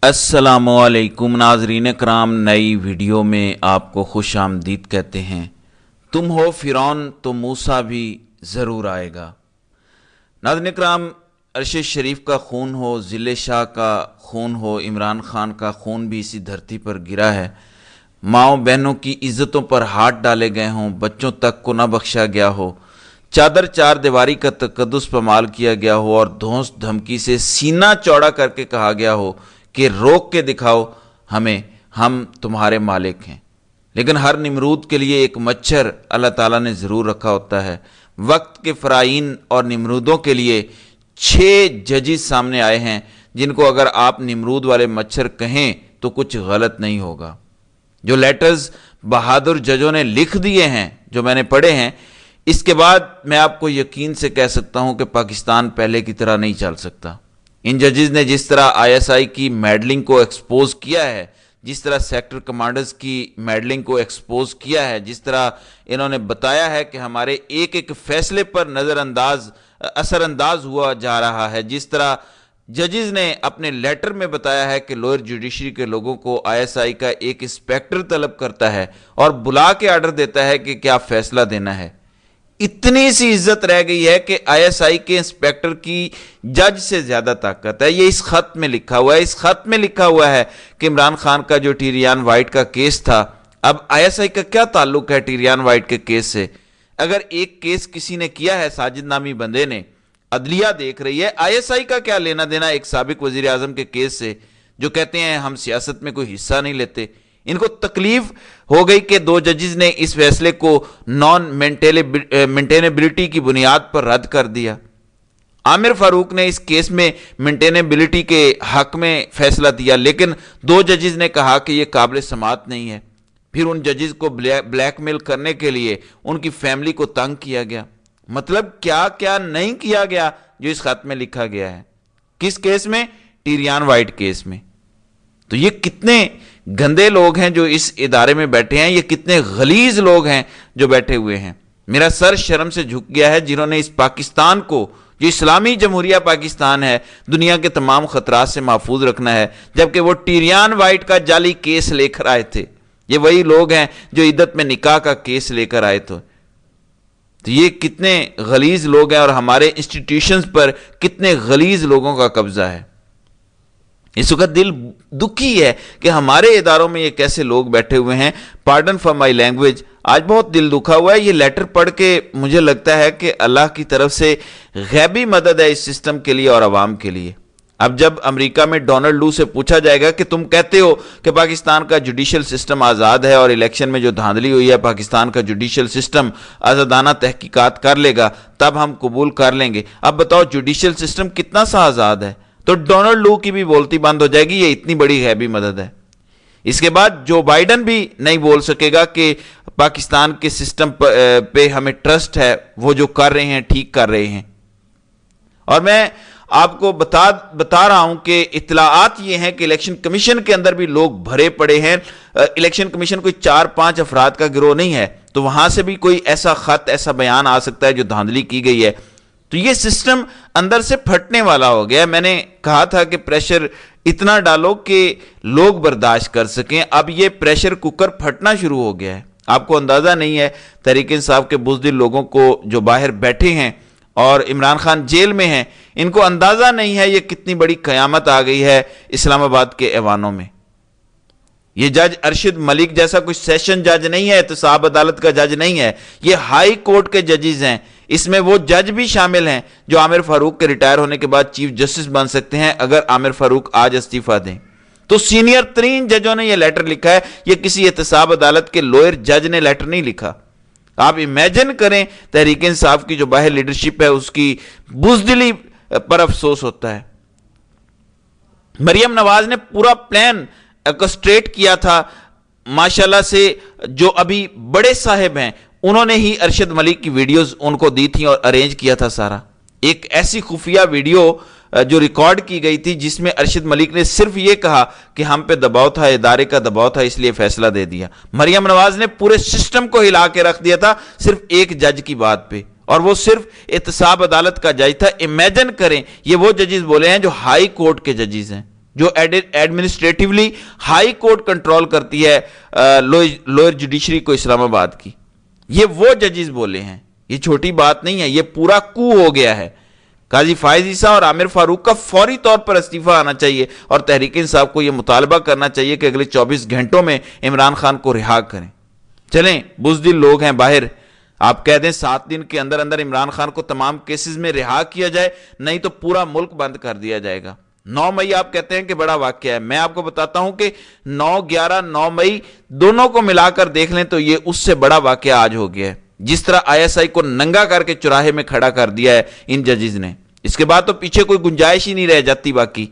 السلام علیکم ناظرین کرام، نئی ویڈیو میں آپ کو خوش آمدید کہتے ہیں۔ تم ہو فرعون تو موسیٰ بھی ضرور آئے گا۔ ناظرین کرام، عرش شریف کا خون ہو، ضلع شاہ کا خون ہو، عمران خان کا خون بھی اسی دھرتی پر گرا ہے۔ ماؤں بہنوں کی عزتوں پر ہاتھ ڈالے گئے ہوں، بچوں تک کو نہ بخشا گیا ہو، چادر چار دیواری کا تقدس پامال کیا گیا ہو اور دھونس دھمکی سے سینہ چوڑا کر کے کہا گیا ہو کہ روک کے دکھاؤ ہمیں، ہم تمہارے مالک ہیں۔ لیکن ہر نمرود کے لیے ایک مچھر اللہ تعالیٰ نے ضرور رکھا ہوتا ہے۔ وقت کے فرعین اور نمرودوں کے لیے 6 ججز سامنے آئے ہیں جن کو اگر آپ نمرود والے مچھر کہیں تو کچھ غلط نہیں ہوگا۔ جو لیٹرز بہادر ججوں نے لکھ دیے ہیں، جو میں نے پڑھے ہیں، اس کے بعد میں آپ کو یقین سے کہہ سکتا ہوں کہ پاکستان پہلے کی طرح نہیں چل سکتا۔ ان ججز نے جس طرح ISI کی میڈلنگ کو ایکسپوز کیا ہے، جس طرح سیکٹر کمانڈرز کی میڈلنگ کو ایکسپوز کیا ہے، جس طرح انہوں نے بتایا ہے کہ ہمارے ایک ایک فیصلے پر اثر انداز ہوا جا رہا ہے، جس طرح ججز نے اپنے لیٹر میں بتایا ہے کہ لوئر جوڈیشری کے لوگوں کو ISI کا ایک انسپیکٹر طلب کرتا ہے اور بلا کے آرڈر دیتا ہے کہ کیا فیصلہ دینا ہے۔ اتنی سی عزت رہ گئی ہے کہ ISI کے انسپیکٹر کی جج سے زیادہ طاقت ہے۔ یہ اس خط میں لکھا ہوا ہے۔ اس خط میں لکھا ہوا ہے کہ عمران خان کا جو ٹیریان وائٹ کا کیس تھا، اب ISI کا کیا تعلق ہے ٹیریان وائٹ کے کیس سے؟ اگر ایک کیس کسی نے کیا ہے، ساجد نامی بندے نے، عدلیہ دیکھ رہی ہے، ISI کا کیا لینا دینا ایک سابق وزیر اعظم کے کیس سے، جو کہتے ہیں ہم سیاست میں کوئی حصہ نہیں لیتے؟ ان کو تکلیف ہو گئی کہ 2 ججز نے اس فیصلے کو نان مینٹینیبلٹی کی بنیاد پر رد کر دیا۔ عامر فاروق نے اس کیس میں مینٹینیبلٹی کے حق میں فیصلہ دیا، لیکن 2 ججز نے کہا کہ یہ قابل سماعت نہیں ہے۔ پھر ان ججز کو بلیک میل کرنے کے لیے ان کی فیملی کو تنگ کیا گیا۔ مطلب کیا کیا نہیں کیا گیا جو اس خط میں لکھا گیا ہے۔ کس کیس میں؟ ٹیریان وائٹ کیس میں۔ تو یہ کتنے گندے لوگ ہیں جو اس ادارے میں بیٹھے ہیں، یہ کتنے غلیظ لوگ ہیں جو بیٹھے ہوئے ہیں۔ میرا سر شرم سے جھک گیا ہے جنہوں نے اس پاکستان کو، جو اسلامی جمہوریہ پاکستان ہے، دنیا کے تمام خطرات سے محفوظ رکھنا ہے، جبکہ وہ ٹیریان وائٹ کا جعلی کیس لے کر آئے تھے۔ یہ وہی لوگ ہیں جو عدت میں نکاح کا کیس لے کر آئے تھے۔ تو یہ کتنے غلیظ لوگ ہیں اور ہمارے انسٹیٹیوشنز پر کتنے غلیظ لوگوں کا قبضہ ہے۔ اس وقت دل دکھی ہے کہ ہمارے اداروں میں یہ کیسے لوگ بیٹھے ہوئے ہیں۔ پارڈن فار مائی لینگویج، آج بہت دل دکھا ہوا ہے۔ یہ لیٹر پڑھ کے مجھے لگتا ہے کہ اللہ کی طرف سے غیبی مدد ہے اس سسٹم کے لیے اور عوام کے لیے۔ اب جب امریکہ میں ڈونلڈ لو سے پوچھا جائے گا کہ تم کہتے ہو کہ پاکستان کا جوڈیشل سسٹم آزاد ہے اور الیکشن میں جو دھاندلی ہوئی ہے پاکستان کا جوڈیشل سسٹم آزادانہ تحقیقات کر لے گا، تب ہم قبول کر لیں گے۔ اب بتاؤ جوڈیشل سسٹم کتنا سا آزاد ہے؟ تو ڈونلڈ لو کی بھی بولتی بند ہو جائے گی۔ یہ اتنی بڑی غیبی مدد ہے۔ اس کے بعد جو بائیڈن بھی نہیں بول سکے گا کہ پاکستان کے سسٹم پہ ہمیں ٹرسٹ ہے، وہ جو کر رہے ہیں ٹھیک کر رہے ہیں۔ اور میں آپ کو بتا رہا ہوں کہ اطلاعات یہ ہیں کہ الیکشن کمیشن کے اندر بھی لوگ بھرے پڑے ہیں۔ الیکشن کمیشن کوئی 4-5 افراد کا گروہ نہیں ہے، تو وہاں سے بھی کوئی ایسا خط، ایسا بیان آ سکتا ہے جو دھاندلی کی گئی ہے۔ تو یہ سسٹم اندر سے پھٹنے والا ہو گیا۔ میں نے کہا تھا کہ پریشر اتنا ڈالو کہ لوگ برداشت کر سکیں۔ اب یہ پریشر کوکر پھٹنا شروع ہو گیا ہے۔ آپ کو اندازہ نہیں ہے تحریک انصاف کے بزدل لوگوں کو جو باہر بیٹھے ہیں اور عمران خان جیل میں ہیں، ان کو اندازہ نہیں ہے یہ کتنی بڑی قیامت آ گئی ہے اسلام آباد کے ایوانوں میں۔ یہ جج ارشد ملک جیسا کوئی سیشن جج نہیں ہے، احتساب عدالت کا جج نہیں ہے، یہ ہائی کورٹ کے ججز ہیں۔ اس میں وہ جج بھی شامل ہیں جو عامر فاروق کے ریٹائر ہونے کے بعد چیف جسٹس بن سکتے ہیں اگر عامر فاروق آج استعفیٰ دیں۔ تو سینئر ترین ججوں نے یہ لیٹر لکھا ہے، یہ کسی احتساب عدالت کے لوئر جج نے لیٹر نہیں لکھا۔ آپ امیجن کریں تحریک انصاف کی جو باہر لیڈرشپ ہے اس کی بزدلی پر افسوس ہوتا ہے۔ مریم نواز نے پورا پلان ایکسٹریٹ کیا تھا ماشاءاللہ سے، جو ابھی بڑے صاحب ہیں انہوں نے ہی ارشد ملک کی ویڈیوز ان کو دی تھیں اور ارینج کیا تھا سارا۔ ایک ایسی خفیہ ویڈیو جو ریکارڈ کی گئی تھی جس میں ارشد ملک نے صرف یہ کہا کہ ہم پہ دباؤ تھا، ادارے کا دباؤ تھا، اس لیے فیصلہ دے دیا۔ مریم نواز نے پورے سسٹم کو ہلا کے رکھ دیا تھا صرف ایک جج کی بات پہ، اور وہ صرف احتساب عدالت کا جج تھا۔ امیجن کریں، یہ وہ ججز بولے ہیں جو ہائی کورٹ کے ججز ہیں، جو ایڈمنسٹریٹیولی ہائی کورٹ کنٹرول کرتی ہے لوئر جوڈیشری کو اسلام آباد کی. یہ وہ ججز بولے ہیں, یہ چھوٹی بات نہیں ہے, یہ پورا کو ہو گیا ہے. قاضی فائز عیسیٰ اور عامر فاروق کا فوری طور پر استعفیٰ آنا چاہیے اور تحریک انصاف کو یہ مطالبہ کرنا چاہیے کہ اگلے 24 گھنٹوں میں عمران خان کو رہا کریں. چلیں, بزدل لوگ ہیں باہر, آپ کہہ دیں 7 دن کے اندر اندر عمران خان کو تمام کیسز میں رہا کیا جائے, نہیں تو پورا ملک بند کر دیا جائے گا. 9 مئی آپ کہتے ہیں کہ بڑا واقعہ ہے, میں آپ کو بتاتا ہوں کہ 9 مئی دونوں کو ملا کر دیکھ لیں تو یہ اس سے بڑا واقعہ آج ہو گیا ہے. جس طرح ISI کو ننگا کر کے چوراہے میں کھڑا کر دیا ہے ان ججز نے, اس کے بعد تو پیچھے کوئی گنجائش ہی نہیں رہ جاتی باقی.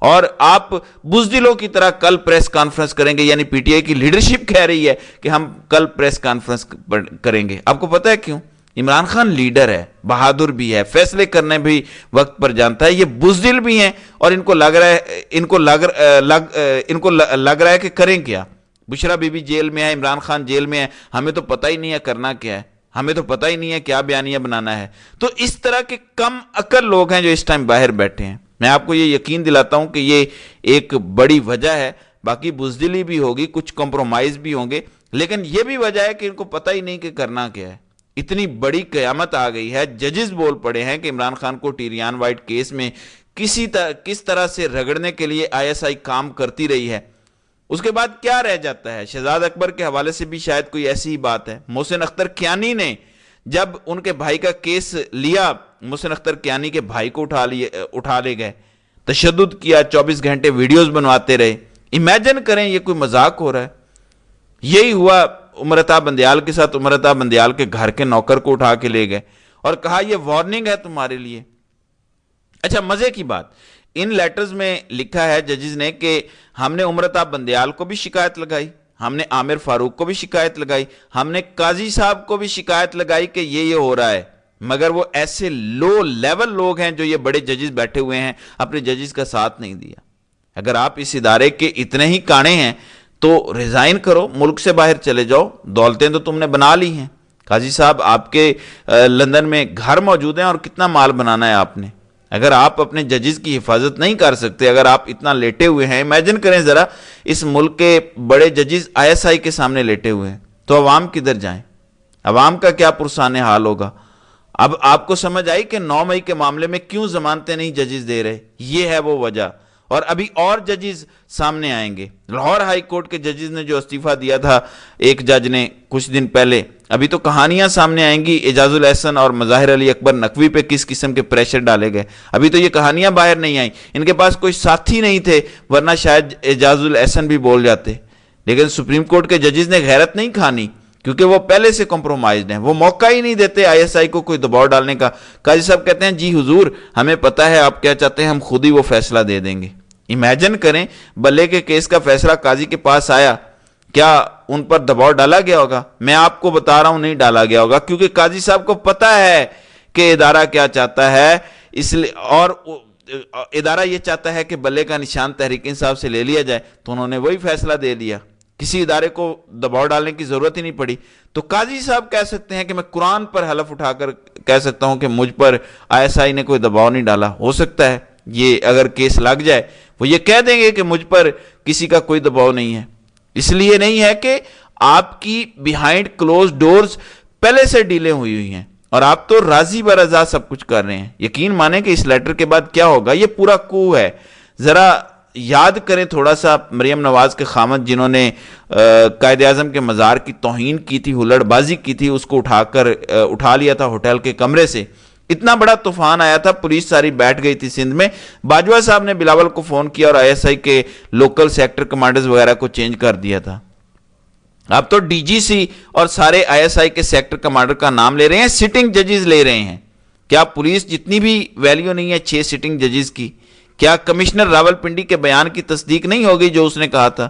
اور آپ بزدلوں کی طرح کل پریس کانفرنس کریں گے, یعنی PTI کی لیڈرشپ کہہ رہی ہے کہ ہم کل پریس کانفرنس کریں گے. آپ کو پتہ ہے کیوں؟ عمران خان لیڈر ہے, بہادر بھی ہے, فیصلے کرنے بھی وقت پر جانتا ہے. یہ بزدل بھی ہیں اور ان کو لگ رہا ہے کہ کریں کیا. بشرا بی بی جیل میں ہے, عمران خان جیل میں ہے, ہمیں تو پتہ ہی نہیں ہے کرنا کیا ہے, ہمیں تو پتہ ہی نہیں ہے کیا بیانیہ بنانا ہے. تو اس طرح کے کم عقل لوگ ہیں جو اس ٹائم باہر بیٹھے ہیں. میں آپ کو یہ یقین دلاتا ہوں کہ یہ ایک بڑی وجہ ہے. باقی بزدلی بھی ہوگی, کچھ کمپرومائز بھی ہوں گے, لیکن یہ بھی وجہ ہے کہ ان کو پتہ ہی نہیں کہ کرنا کیا ہے. اتنی بڑی قیامت آ گئی ہے, ججز بول پڑے ہیں کہ عمران خان کو ٹیریان وائٹ کیس میں کس طرح سے رگڑنے کے لیے ISI کام کرتی رہی ہے. اس کے بعد کیا رہ جاتا ہے؟ شہزاد اکبر کے حوالے سے بھی شاید کوئی ایسی ہی بات ہے. محسن اختر کیانی نے جب ان کے بھائی کا کیس لیا, محسن اختر کیانی کے بھائی کو اٹھا لے گئے, تشدد کیا, 24 گھنٹے ویڈیوز بنواتے رہے. امیجن کریں یہ کوئی مذاق ہو رہا ہے. یہی ہوا عمر عطا بندیال کے ساتھ. عمر عطا بندیال کے گھر کے نوکر کو اٹھا کے لے گئے اور کہا یہ وارننگ ہے تمہارے لیے. اچھا, مزے کی بات, ان لیٹرز میں لکھا ہے ججز نے کہ ہم نے عمر عطا بندیال کو بھی شکایت لگائی, ہم نے عامر فاروق کو بھی شکایت لگائی, ہم نے قاضی صاحب کو بھی شکایت لگائی کہ یہ ہو رہا ہے, مگر وہ ایسے لو لیول لوگ ہیں جو یہ بڑے ججز بیٹھے ہوئے ہیں, اپنے ججز کا ساتھ نہیں دیا. اگر آپ اس ادارے کے اتنے ہی کانے ہیں تو ریزائن کرو, ملک سے باہر چلے جاؤ, دولتیں تو تم نے بنا لی ہیں. قاضی صاحب آپ کے لندن میں گھر موجود ہیں اور کتنا مال بنانا ہے آپ نے. اگر آپ اپنے ججز کی حفاظت نہیں کر سکتے, اگر آپ اتنا لیٹے ہوئے ہیں, امیجن کریں ذرا اس ملک کے بڑے ججز ISI کے سامنے لیٹے ہوئے ہیں, تو عوام کدھر جائیں؟ عوام کا کیا پرسان حال ہوگا؟ اب آپ کو سمجھ آئی کہ 9 مئی کے معاملے میں کیوں ضمانتیں نہیں ججز دے رہے. یہ ہے وہ وجہ. اور ابھی اور ججز سامنے آئیں گے. لاہور ہائی کورٹ کے ججز نے جو استعفیٰ دیا تھا ایک جج نے کچھ دن پہلے, ابھی تو کہانیاں سامنے آئیں گی. اعجاز الاحسن اور مظاہر علی اکبر نقوی پہ کس قسم کے پریشر ڈالے گئے, ابھی تو یہ کہانیاں باہر نہیں آئیں. ان کے پاس کوئی ساتھی نہیں تھے, ورنہ شاید اعجاز الاحسن بھی بول جاتے. لیکن سپریم کورٹ کے ججز نے غیرت نہیں کھانی, کیونکہ وہ پہلے سے کمپرومائزڈ ہیں. وہ موقع ہی نہیں دیتے ISI کو کوئی دباؤ ڈالنے کا. قاضی صاحب کہتے ہیں جی حضور ہمیں پتہ ہے آپ کیا چاہتے ہیں, ہم خود ہی وہ فیصلہ دے دیں گے. امیجن کریں بلے کے کیس کا فیصلہ قاضی کے پاس آیا, کیا ان پر دباؤ ڈالا گیا ہوگا؟ میں آپ کو بتا رہا ہوں نہیں ڈالا گیا ہوگا, کیونکہ قاضی صاحب کو پتہ ہے کہ ادارہ کیا چاہتا ہے. اس لیے, اور ادارہ یہ چاہتا ہے کہ بلے کا نشان تحریک انصاف سے لے لیا جائے, تو انہوں نے وہی فیصلہ دے دیا. کسی ادارے کو دباؤ ڈالنے کی ضرورت ہی نہیں پڑی. تو قاضی صاحب کہہ سکتے ہیں کہ میں قرآن پر حلف اٹھا کر کہہ سکتا ہوں کہ مجھ پر ISI نے کوئی دباؤ نہیں ڈالا. ہو سکتا ہے یہ اگر کیس لگ جائے وہ یہ کہہ دیں گے کہ مجھ پر کسی کا کوئی دباؤ نہیں ہے. اس لیے نہیں ہے کہ آپ کی بیہائنڈ کلوز ڈورز پہلے سے ڈیلیں ہوئی ہیں اور آپ تو راضی برضا سب کچھ کر رہے ہیں. یقین مانیں کہ اس لیٹر کے بعد کیا ہوگا, یہ پورا کو ہے. ذرا یاد کریں تھوڑا سا مریم نواز کے خامد جنہوں نے قائد اعظم کے مزار کی توہین کی تھی, ہلڑ بازی کی تھی, اس کو اٹھا لیا تھا ہوٹل کے کمرے سے. اتنا بڑا طوفان آیا تھا, پولیس ساری بیٹھ گئی تھی سندھ میں. باجوہ صاحب نے بلاول کو فون کیا اور ISI کے لوکل سیکٹر کمانڈرز وغیرہ کو چینج کر دیا تھا. اب تو DGC اور سارے ISI کے سیکٹر کمانڈر کا نام لے رہے ہیں, سٹنگ ججز لے رہے ہیں. کیا پولیس جتنی بھی ویلیو نہیں ہے 6 سٹنگ ججز کی؟ کیا کمشنر راول پنڈی کے بیان کی تصدیق نہیں ہوگی جو اس نے کہا تھا؟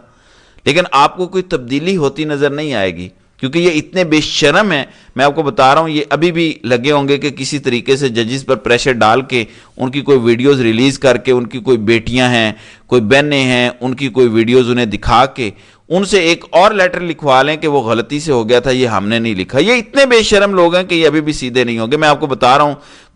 لیکن آپ کو کوئی تبدیلی ہوتی نظر نہیں آئے گی, کیونکہ یہ اتنے بے شرم ہیں. میں آپ کو بتا رہا ہوں یہ ابھی بھی لگے ہوں گے کہ کسی طریقے سے ججز پر پریشر ڈال کے ان کی کوئی ویڈیوز ریلیز کر کے, ان کی کوئی بیٹیاں ہیں, کوئی بہنیں ہیں, ان کی کوئی ویڈیوز انہیں دکھا کے ان سے ایک اور لیٹر لکھوا لیں کہ وہ غلطی سے ہو گیا تھا, یہ ہم نے نہیں لکھا. یہ اتنے بے شرم لوگ ہیں کہ یہ ابھی بھی سیدھے نہیں ہوں گے. میں آپ کو بتا رہا ہوں